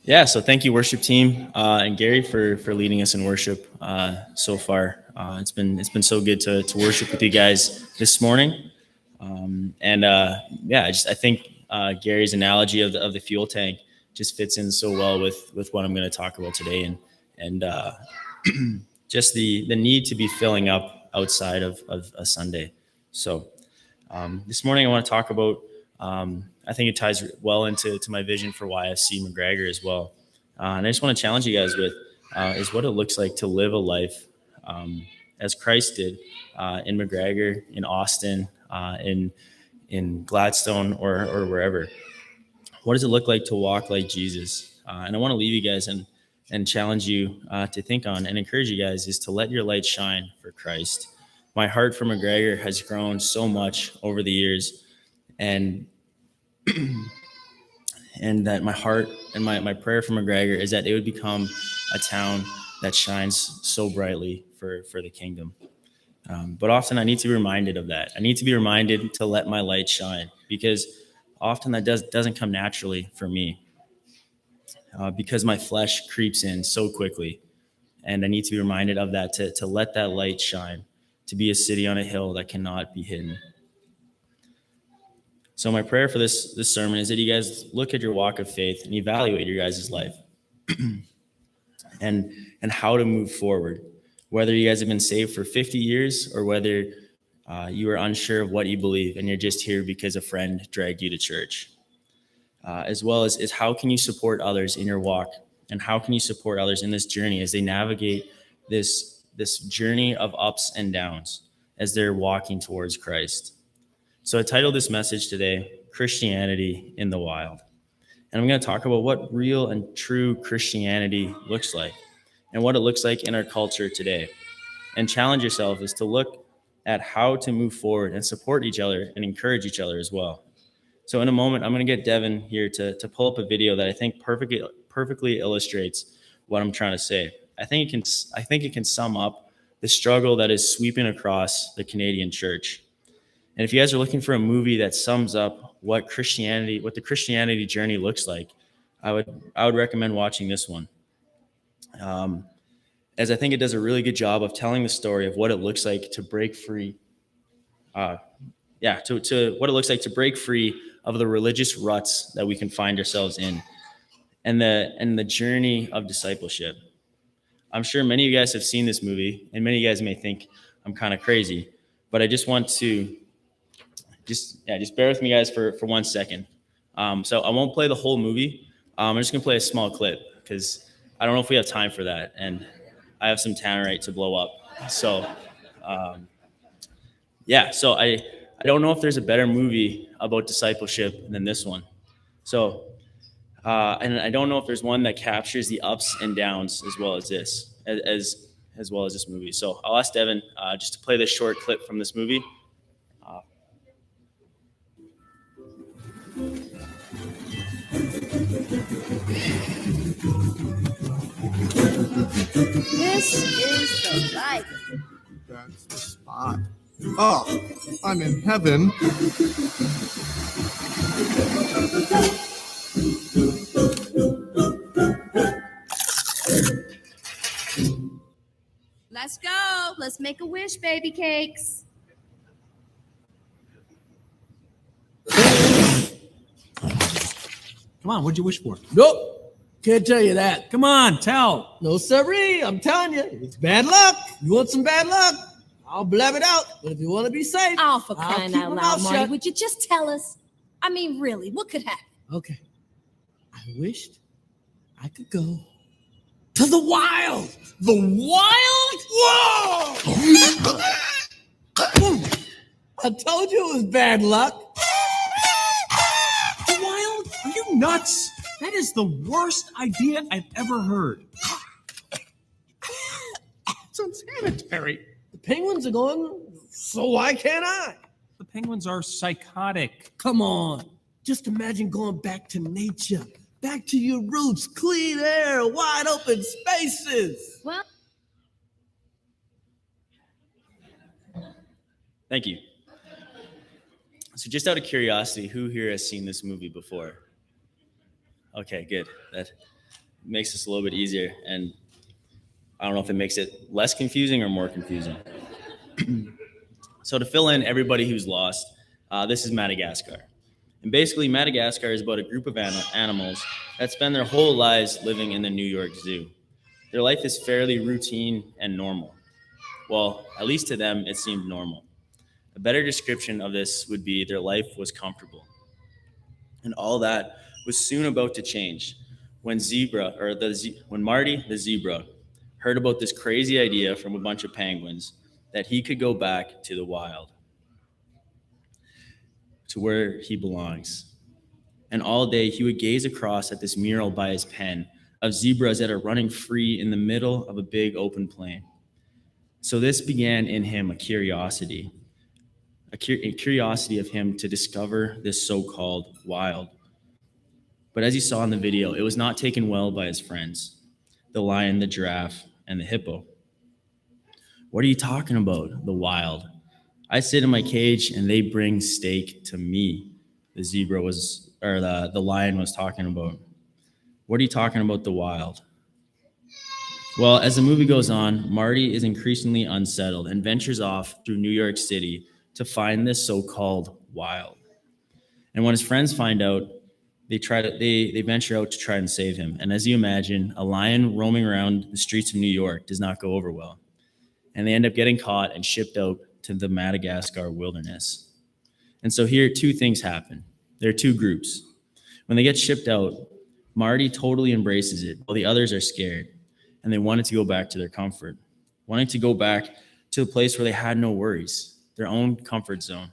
Yeah, so thank you, worship team, and Gary for leading us in worship so far. It's been so good to worship with you guys this morning, and yeah, I think Gary's analogy of the fuel tank just fits in so well with what I'm going to talk about today, and just the need to be filling up outside of a Sunday. So this morning I want to talk about. I think it ties well into my vision for YFC McGregor as well, and I just want to challenge you guys with is what it looks like to live a life as Christ did in McGregor, in Austin, in Gladstone, or wherever. What does it look like to walk like Jesus? And I want to leave you guys and challenge you to think on and encourage you guys is to let your light shine for Christ. My heart for McGregor has grown so much over the years, and and that my heart and my prayer for McGregor is that it would become a town that shines so brightly for the kingdom. But often I need to be reminded of that. I need to be reminded to let my light shine because often that doesn't come naturally for me because my flesh creeps in so quickly. And I need to be reminded of that to let that light shine, to be a city on a hill that cannot be hidden. So my prayer for this sermon is that you guys look at your walk of faith and evaluate your guys' life and how to move forward. Whether you guys have been saved for 50 years or whether you are unsure of what you believe and you're just here because a friend dragged you to church. As well as how can you support others in your walk and how can you support others in this journey as they navigate this journey of ups and downs as they're walking towards Christ. So I titled this message today, Christianity in the Wild. And I'm going to talk about what real and true Christianity looks like and what it looks like in our culture today. And challenge yourself is to look at how to move forward and support each other and encourage each other as well. So in a moment, I'm going to get Devin here to pull up a video that I think perfectly illustrates what I'm trying to say. I think it can sum up the struggle that is sweeping across the Canadian church. And if you guys are looking for a movie that sums up what the Christianity journey looks like, I would recommend watching this one. As I think it does a really good job of telling the story of what it looks like to break free. To what it looks like to break free of the religious ruts that we can find ourselves in, and the journey of discipleship. I'm sure many of you guys have seen this movie, and many of you guys may think I'm kind of crazy, but I just want to just bear with me, guys, for 1 second. So I won't play the whole movie. I'm just gonna play a small clip because I don't know if we have time for that, and I have some tannerite to blow up. So, so I don't know if there's a better movie about discipleship than this one. So, and I don't know if there's one that captures the ups and downs as well as as well as this movie. So I'll ask Devin just to play this short clip from this movie. This is the life. That's the spot. Oh, I'm in heaven. Let's go. Let's make a wish, baby cakes. Come on, what'd you wish for? Nope. Can't tell you that. Come on, tell. No siree. I'm telling you. It's bad luck. You want some bad luck? I'll blab it out. But if you want to be safe, Oh, for I'll crying keep out my loud, mouth Marty. shut. Would you just tell us? I mean, really, what could happen? Okay. I wished I could go to the wild. The wild? Whoa! I told you it was bad luck. The wild? Are you nuts? That is the worst idea I've ever heard. It's unsanitary. The penguins are going, so why can't I? The penguins are psychotic. Come on. Just imagine going back to nature, back to your roots, clean air, wide open spaces. Well, Thank you. So just out of curiosity, who here has seen this movie before? Okay, good. makes this a little bit easier. And I don't know if it makes it less confusing or more confusing. So to fill in everybody who's lost, this is Madagascar. And basically, Madagascar is about a group of animals that spend their whole lives living in the New York Zoo. Their life is fairly routine and normal. Well, at least to them, it seemed normal. A better description of this would be their life was comfortable. And all that was soon about to change when when Marty the zebra heard about this crazy idea from a bunch of penguins that he could go back to the wild, to where he belongs. And all day he would gaze across at this mural by his pen of zebras that are running free in the middle of a big open plain. So this began in him a curiosity of him to discover this so-called wild. But as you saw in the video, it was not taken well by his friends, the lion, the giraffe, and the hippo. What are you talking about, the wild? I sit in my cage and they bring steak to me, the lion was talking about. What are you talking about, the wild? Well, as the movie goes on, Marty is increasingly unsettled and ventures off through New York City to find this so-called wild. And when his friends find out, they venture out to try and save him. And as you imagine, a lion roaming around the streets of New York does not go over well. And they end up getting caught and shipped out to the Madagascar wilderness. And so here, two things happen. There are two groups. When they get shipped out, Marty totally embraces it, while the others are scared. And they wanted to go back to their comfort, wanting to go back to a place where they had no worries, their own comfort zone,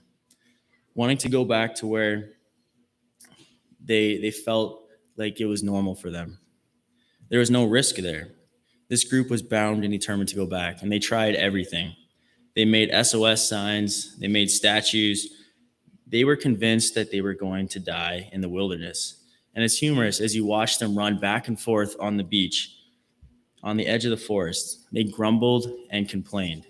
wanting to go back to where they felt like it was normal for them. There was no risk there. This group was bound and determined to go back, and they tried everything. They made SOS signs, they made statues. They were convinced that they were going to die in the wilderness. And it's humorous as you watch them run back and forth on the beach, on the edge of the forest. They grumbled and complained,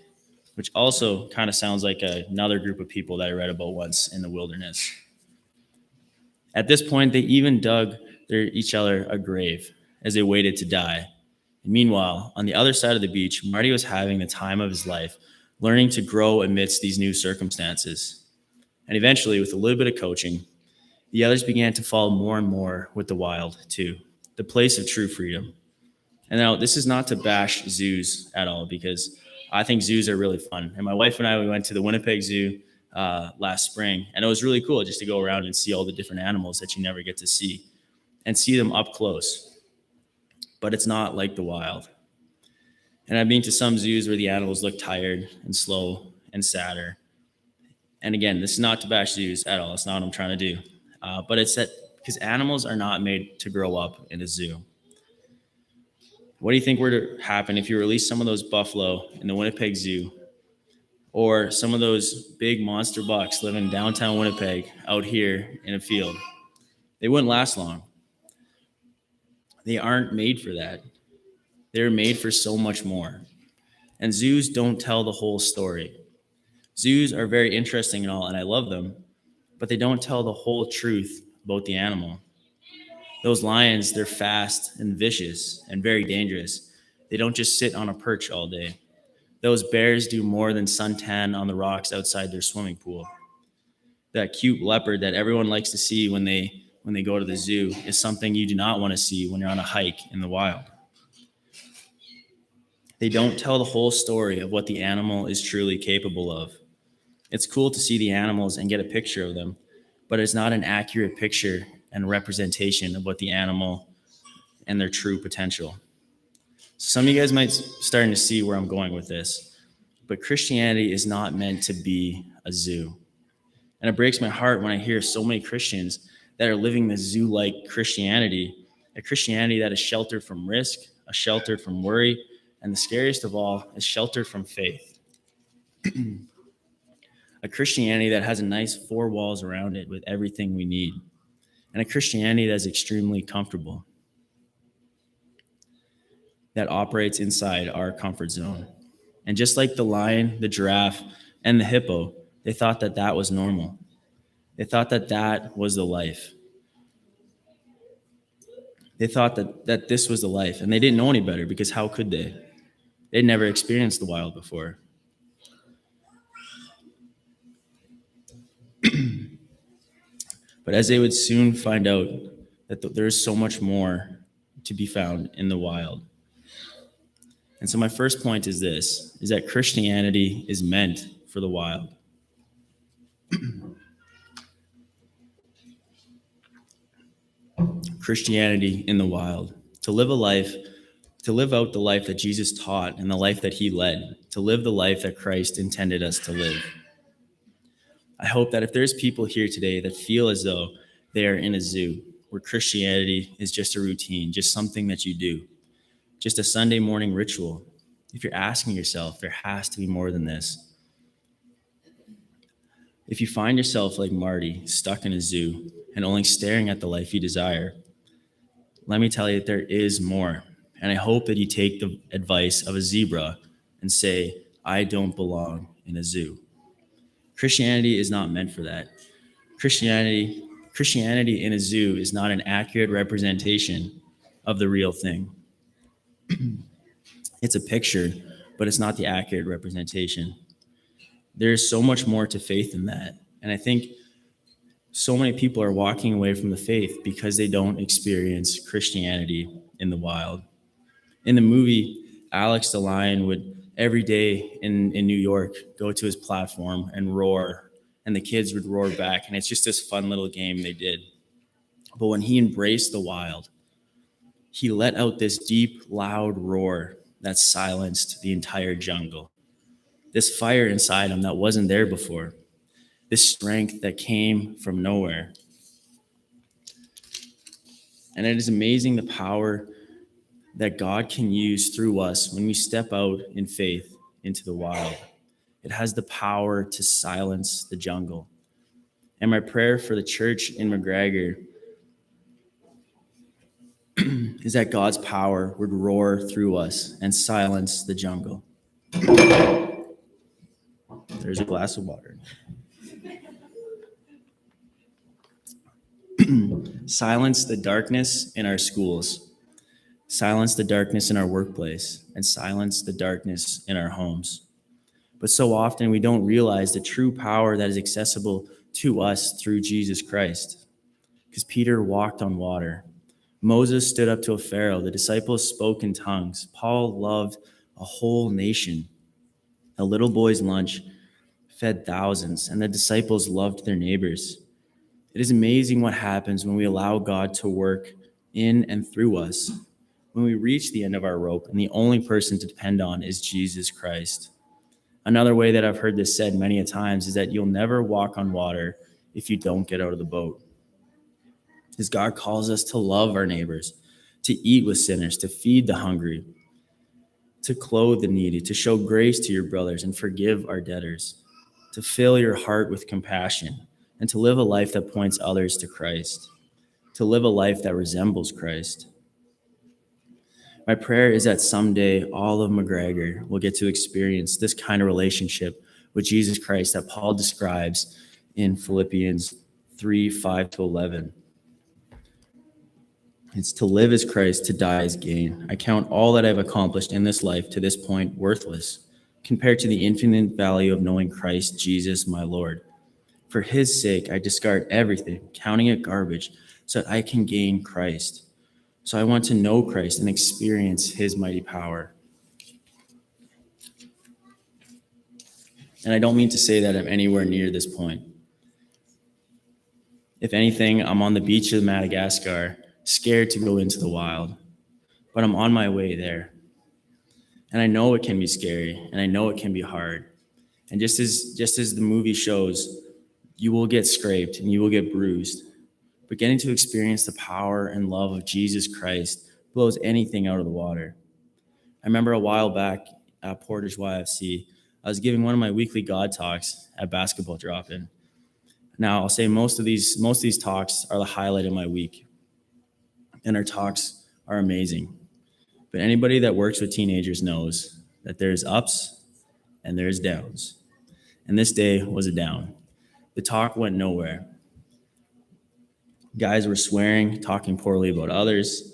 which also kind of sounds like another group of people that I read about once in the wilderness. At this point, they even dug each other a grave as they waited to die. And meanwhile, on the other side of the beach, Marty was having the time of his life, learning to grow amidst these new circumstances. And eventually, with a little bit of coaching, the others began to fall more and more with the wild too, the place of true freedom. And now this is not to bash zoos at all, because I think zoos are really fun. And my wife and I, we went to the Winnipeg Zoo last spring, and it was really cool just to go around and see all the different animals that you never get to see and see them up close. But it's not like the wild. And I've been to some zoos where the animals look tired and slow and sadder. And again, this is not to bash zoos at all. That's not what I'm trying to do. But it's that because animals are not made to grow up in a zoo. What do you think were to happen if you released some of those buffalo in the Winnipeg Zoo, or some of those big monster bucks living in downtown Winnipeg out here in a field? They wouldn't last long. They aren't made for that. They're made for so much more. And zoos don't tell the whole story. Zoos are very interesting and all, and I love them, but they don't tell the whole truth about the animal. Those lions, they're fast and vicious and very dangerous. They don't just sit on a perch all day. Those bears do more than suntan on the rocks outside their swimming pool. That cute leopard that everyone likes to see when they go to the zoo is something you do not want to see when you're on a hike in the wild. They don't tell the whole story of what the animal is truly capable of. It's cool to see the animals and get a picture of them, but it's not an accurate picture and representation of what the animal and their true potential. Some of you guys might starting to see where I'm going with this, but Christianity is not meant to be a zoo. And it breaks my heart when I hear so many Christians that are living the zoo-like Christianity, a Christianity that is sheltered from risk, a sheltered from worry, and the scariest of all is sheltered from faith. A Christianity that has a nice four walls around it with everything we need. And a Christianity that is extremely comfortable, that operates inside our comfort zone. And just like the lion, the giraffe, and the hippo, they thought that that was normal. They thought that that was the life. They thought that this was the life, and they didn't know any better because how could they? They'd never experienced the wild before. But as they would soon find out that there is so much more to be found in the wild. And so my first point is this, is that Christianity is meant for the wild. Christianity in the wild. To live out the life that Jesus taught and the life that he led, to live the life that Christ intended us to live. I hope that if there's people here today that feel as though they are in a zoo, where Christianity is just a routine, just something that you do, just a Sunday morning ritual, if you're asking yourself, there has to be more than this. If you find yourself like Marty, stuck in a zoo and only staring at the life you desire, let me tell you that there is more. And I hope that you take the advice of a zebra and say, I don't belong in a zoo. Christianity is not meant for that. Christianity in a zoo is not an accurate representation of the real thing. It's a picture, but it's not the accurate representation. There's so much more to faith than that. And I think so many people are walking away from the faith because they don't experience Christianity in the wild. In the movie, Alex the lion would every day in New York go to his platform and roar, and the kids would roar back. And it's just this fun little game they did. But when he embraced the wild, he let out this deep, loud roar that silenced the entire jungle. This fire inside him that wasn't there before. This strength that came from nowhere. And it is amazing the power that God can use through us when we step out in faith into the wild. It has the power to silence the jungle. And my prayer for the church in McGregor is that God's power would roar through us and silence the jungle. There's a glass of water. Silence the darkness in our schools. Silence the darkness in our workplace, and silence the darkness in our homes. But so often we don't realize the true power that is accessible to us through Jesus Christ. Because Peter walked on water. Moses stood up to a Pharaoh. The disciples spoke in tongues. Paul loved a whole nation. A little boy's lunch fed thousands, and the disciples loved their neighbors. It is amazing what happens when we allow God to work in and through us. When we reach the end of our rope and the only person to depend on is Jesus Christ. Another way that I've heard this said many a times is that you'll never walk on water if you don't get out of the boat. Because God calls us to love our neighbors, to eat with sinners, to feed the hungry, to clothe the needy, to show grace to your brothers and forgive our debtors, to fill your heart with compassion, and to live a life that points others to Christ, to live a life that resembles Christ. My prayer is that someday all of McGregor will get to experience this kind of relationship with Jesus Christ that Paul describes in Philippians 3:5-11. It's to live as Christ, to die as gain. I count all that I've accomplished in this life to this point worthless, compared to the infinite value of knowing Christ Jesus, my Lord. For his sake, I discard everything, counting it garbage, so that I can gain Christ. So I want to know Christ and experience his mighty power. And I don't mean to say that I'm anywhere near this point. If anything, I'm on the beach of Madagascar, scared to go into the wild, but I'm on my way there. And I know it can be scary, and I know it can be hard. And just as the movie shows, you will get scraped and you will get bruised. But getting to experience the power and love of Jesus Christ blows anything out of the water. I remember a while back at Portage YFC, I was giving one of my weekly God talks at Basketball Drop-In. Now, I'll say most of these talks are the highlight of my week. And our talks are amazing. But anybody that works with teenagers knows that there's ups and there's downs. And this day was a down. The talk went nowhere. Guys were swearing, talking poorly about others.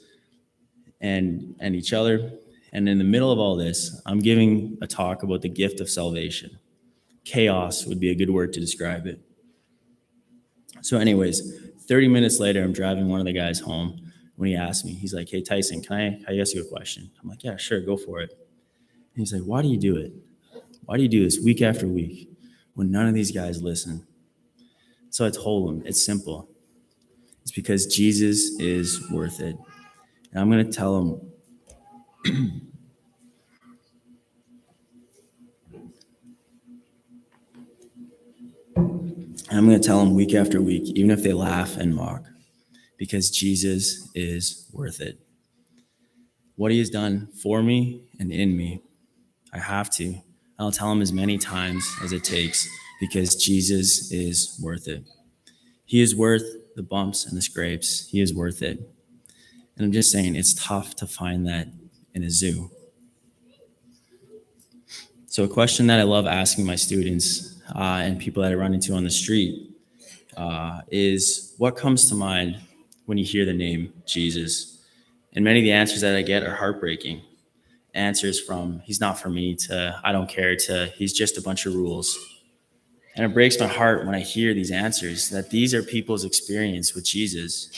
and each other. And in the middle of all this, I'm giving a talk about the gift of salvation. Chaos would be a good word to describe it. So anyways, 30 minutes later, I'm driving one of the guys home when he asked me, he's like, "Hey, Tyson, can I ask you a question?" I'm like, "Yeah, sure, go for it." And he's like, "Why do you do it? Why do you do this week after week when none of these guys listen?" So I told him, it's simple. It's because Jesus is worth it. And I'm going to tell him, week after week, even if they laugh and mock, because Jesus is worth it. What he has done for me and in me, I have to. I'll tell him as many times as it takes, because Jesus is worth it. He is worth the bumps and the scrapes. He is worth it. And I'm just saying, it's tough to find that in a zoo. So a question that I love asking my students and people that I run into on the street is, what comes to mind when you hear the name Jesus? And many of the answers that I get are heartbreaking. Answers from, he's not for me, to I don't care, to he's just a bunch of rules. And it breaks my heart when I hear these answers, that these are people's experience with Jesus,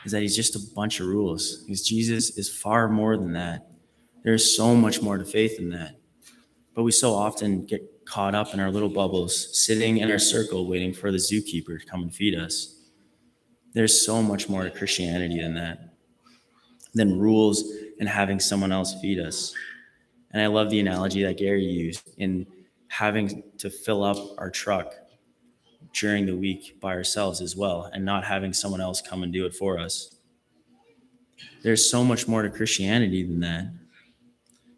is that he's just a bunch of rules. Because Jesus is far more than that. There's so much more to faith than that. But we so often get caught up in our little bubbles, sitting in our circle waiting for the zookeeper to come and feed us. There's so much more to Christianity than that, than rules and having someone else feed us. And I love the analogy that Gary used in having to fill up our truck during the week by ourselves as well, and not having someone else come and do it for us. There's so much more to Christianity than that.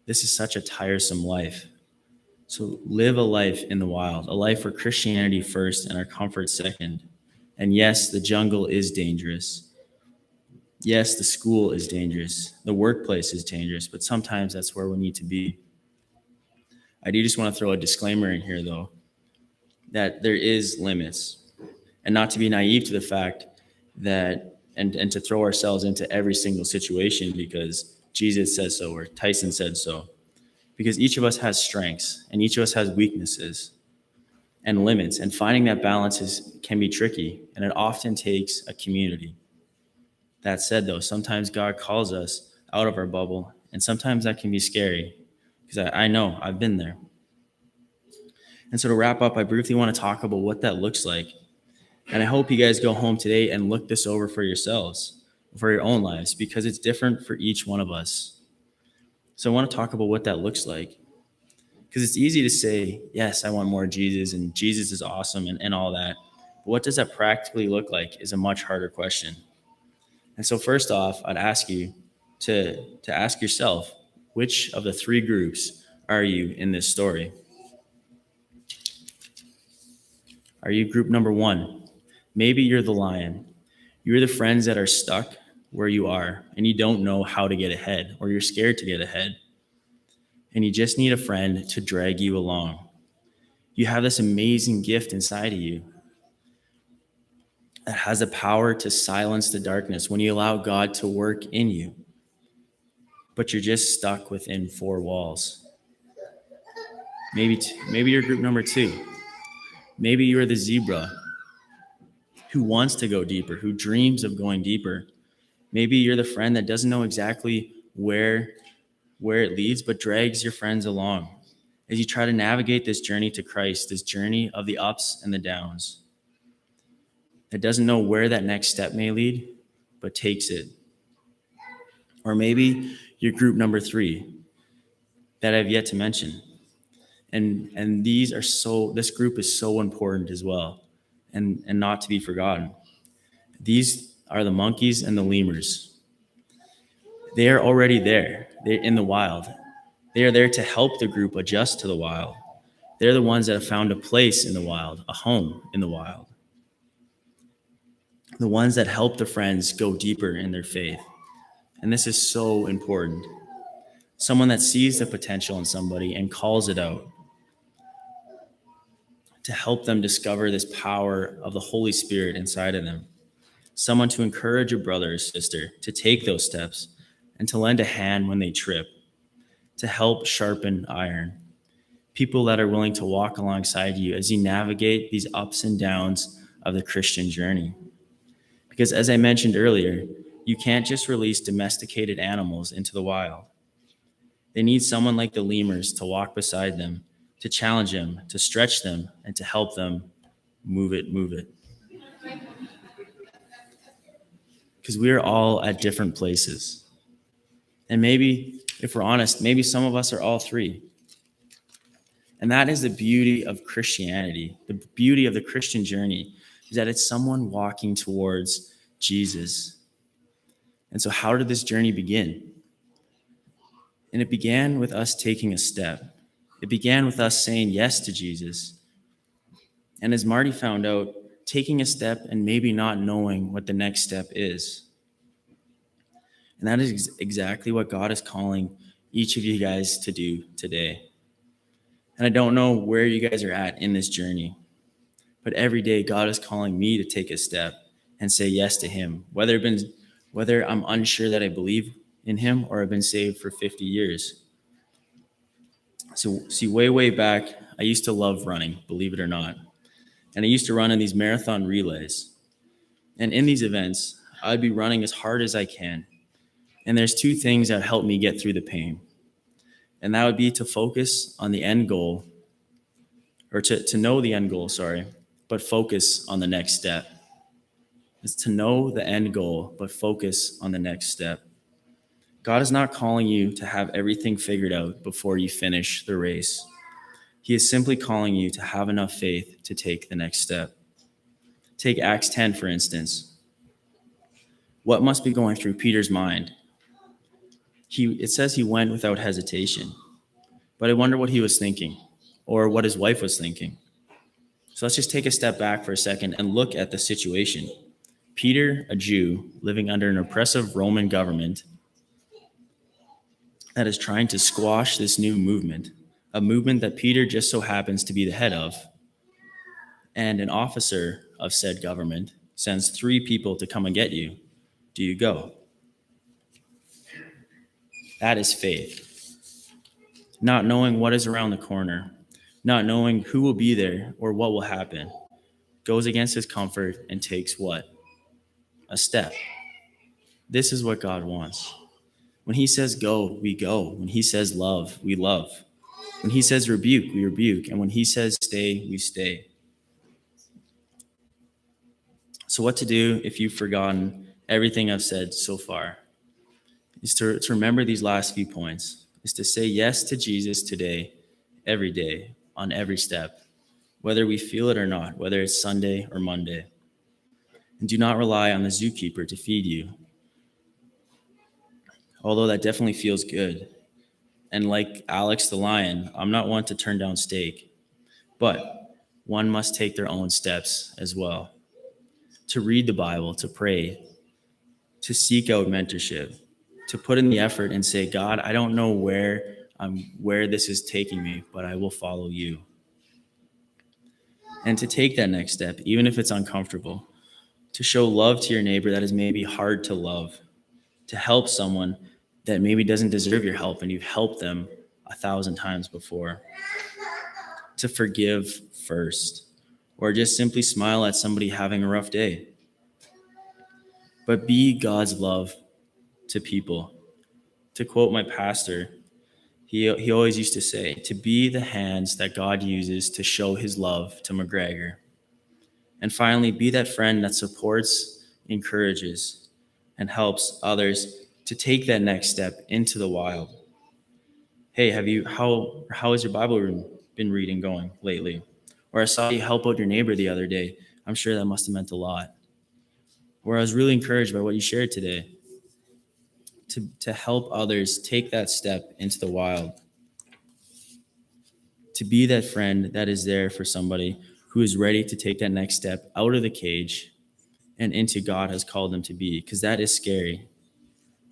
This is such a tiresome life. So live a life in the wild, a life where Christianity first and our comfort second. And yes, the jungle is dangerous. Yes, the school is dangerous. The workplace is dangerous, but sometimes that's where we need to be. I do just want to throw a disclaimer in here, though, that there is limits, and not to be naive to the fact that, and to throw ourselves into every single situation because Jesus says so, or Tyson said so, because each of us has strengths and each of us has weaknesses and limits, and finding that balance can be tricky, and it often takes a community. That said, though, sometimes God calls us out of our bubble, and sometimes that can be scary, because I know I've been there. And so to wrap up, I briefly want to talk about what that looks like. And I hope you guys go home today and look this over for yourselves, for your own lives, because it's different for each one of us. So I want to talk about what that looks like, because it's easy to say, yes, I want more Jesus, and Jesus is awesome and all that. But what does that practically look like is a much harder question. And so first off, I'd ask you to ask yourself, which of the three groups are you in this story? Are you group number one? Maybe you're the lion. You're the friends that are stuck where you are and you don't know how to get ahead, or you're scared to get ahead. And you just need a friend to drag you along. You have this amazing gift inside of you that has the power to silence the darkness when you allow God to work in you. But you're just stuck within four walls. Maybe you're group number two. Maybe you're the zebra who wants to go deeper, who dreams of going deeper. Maybe you're the friend that doesn't know exactly where it leads, but drags your friends along as you try to navigate this journey to Christ, this journey of the ups and the downs. That doesn't know where that next step may lead, but takes it. Or maybe you're group number three that I've yet to mention. And this group is so important as well, and not to be forgotten. These are the monkeys and the lemurs. They are already there. They're in the wild. They are there to help the group adjust to the wild. They're the ones that have found a place in the wild, a home in the wild. The ones that help the friends go deeper in their faith. And this is so important. Someone that sees the potential in somebody and calls it out, to help them discover this power of the Holy Spirit inside of them. Someone to encourage a brother or sister to take those steps and to lend a hand when they trip, to help sharpen iron. People that are willing to walk alongside you as you navigate these ups and downs of the Christian journey. Because as I mentioned earlier, you can't just release domesticated animals into the wild. They need someone like the lemurs to walk beside them, to challenge them, to stretch them, and to help them move it. Because we are all at different places. And maybe, if we're honest, maybe some of us are all three. And that is the beauty of Christianity. The beauty of the Christian journey is that it's someone walking towards Jesus. And so how did this journey begin? And it began with us taking a step. It began with us saying yes to Jesus. And as Marty found out, taking a step and maybe not knowing what the next step is. And that is exactly what God is calling each of you guys to do today. And I don't know where you guys are at in this journey, but every day God is calling me to take a step and say yes to him, whether I'm unsure that I believe in him or I've been saved for 50 years. So see, way back, I used to love running, believe it or not. And I used to run in these marathon relays. And in these events, I'd be running as hard as I can. And there's two things that help me get through the pain. And that would be to focus on the end goal, or to know the end goal, but focus on the next step. It's to know the end goal, but focus on the next step. God is not calling you to have everything figured out before you finish the race. He is simply calling you to have enough faith to take the next step. Take Acts 10, for instance. What must be going through Peter's mind? It says he went without hesitation, but I wonder what he was thinking, or what his wife was thinking. So let's just take a step back for a second and look at the situation. Peter, a Jew living under an oppressive Roman government that is trying to squash this new movement, a movement that Peter just so happens to be the head of, and an officer of said government sends 3 people to come and get you. Do you go? That is faith. Not knowing what is around the corner, not knowing who will be there or what will happen, goes against his comfort and takes what? A step. This is what God wants. When he says go, we go. When he says love, we love. When he says rebuke, we rebuke. And when he says stay, we stay. So what to do if you've forgotten everything I've said so far is to remember these last few points, is to say yes to Jesus today, every day, on every step, whether we feel it or not, whether it's Sunday or Monday. And do not rely on the zookeeper to feed you, although that definitely feels good. And like Alex the lion, I'm not one to turn down steak, but one must take their own steps as well. To read the Bible, to pray, to seek out mentorship, to put in the effort and say, God, I don't know where this is taking me, but I will follow you. And to take that next step, even if it's uncomfortable, to show love to your neighbor that is maybe hard to love, to help someone that maybe doesn't deserve your help and you've helped them 1,000 times before, to forgive first, or just simply smile at somebody having a rough day. But be God's love to people. To quote my pastor, he always used to say, to be the hands that God uses to show his love to McGregor. And finally, be that friend that supports, encourages, and helps others to take that next step into the wild. Hey, how has your Bible been reading going lately? Or I saw you help out your neighbor the other day. I'm sure that must have meant a lot. Or I was really encouraged by what you shared today. To help others take that step into the wild. To be that friend that is there for somebody who is ready to take that next step out of the cage and into God has called them to be, because that is scary.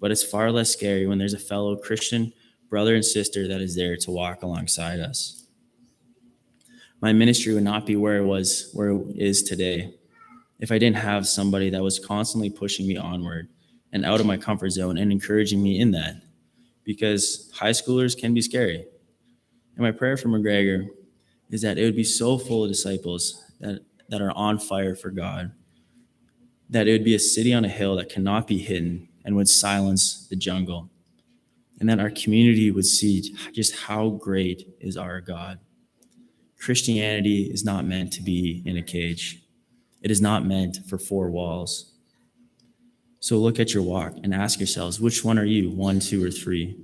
But it's far less scary when there's a fellow Christian brother and sister that is there to walk alongside us. My ministry would not be where it is today if I didn't have somebody that was constantly pushing me onward and out of my comfort zone and encouraging me in that, because high schoolers can be scary. And my prayer for McGregor is that it would be so full of disciples that are on fire for God, that it would be a city on a hill that cannot be hidden and would silence the jungle, and that our community would see just how great is our God. Christianity is not meant to be in a cage. It is not meant for four walls. So look at your walk and ask yourselves, which one are you, 1, 2, or 3?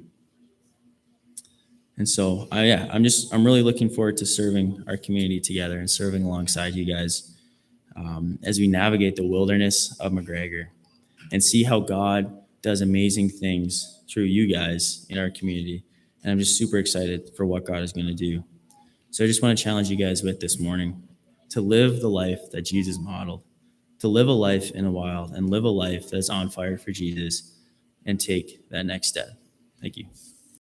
And so, I'm really looking forward to serving our community together and serving alongside you guys as we navigate the wilderness of McGregor and see how God does amazing things through you guys in our community. And I'm just super excited for what God is going to do. So I just want to challenge you guys with this morning to live the life that Jesus modeled, to live a life in the wild and live a life that's on fire for Jesus and take that next step. Thank you.